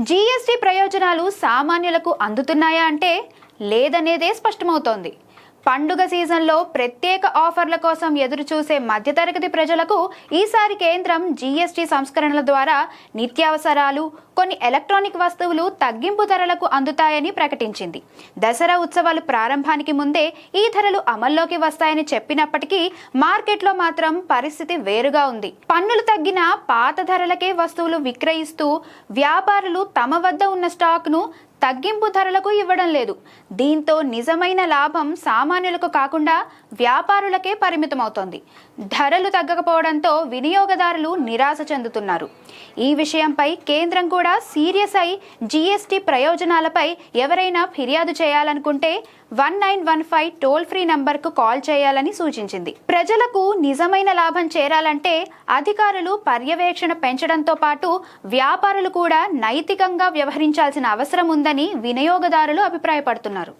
GST ప్రయోజనాలు సామాన్యులకు అందుతున్నాయా అంటే లేదనేదే స్పష్టమవుతోంది. పండుగ సీజన్లో ప్రత్యేక ఆఫర్ల కోసం ఎదురు చూసే మధ్యతరగతి ప్రజలకు ఈసారి కేంద్రం జీఎస్టీ సంస్కరణల ద్వారా నిత్యావసరాలు, కొన్ని ఎలక్ట్రానిక్ వస్తువులు తగ్గింపు ధరలకు అందుతాయని ప్రకటించింది. దసరా ఉత్సవాలు ప్రారంభానికి ముందే ఈ ధరలు అమల్లోకి వస్తాయని చెప్పినప్పటికీ మార్కెట్లో మాత్రం పరిస్థితి వేరుగా ఉంది. పన్నులు తగ్గిన పాత ధరలకే వస్తువులు విక్రయిస్తూ వ్యాపారులు తమ వద్ద ఉన్న స్టాక్ను తగ్గింపు ధరలకు ఇవ్వడం లేదు. దీంతో నిజమైన లాభం సామాన్యులకు కాకుండా వ్యాపారులకే పరిమితమవుతోంది. ధరలు తగ్గకపోవడంతో వినియోగదారులు నిరాశ చెందుతున్నారు. ఈ విషయంపై కేంద్రం కూడా సీరియస్ అయి జీఎస్టీ ప్రయోజనాలపై ఎవరైనా ఫిర్యాదు చేయాలనుకుంటే 1915 టోల్ ఫ్రీ నంబర్కు కాల్ చేయాలని సూచించింది. ప్రజలకు నిజమైన లాభం చేరాలంటే అధికారులు పర్యవేక్షణ పెంచడంతో పాటు వ్యాపారులు కూడా నైతికంగా వ్యవహరించాల్సిన అవసరం ఉందని వినియోగదారులు అభిప్రాయపడుతున్నారు.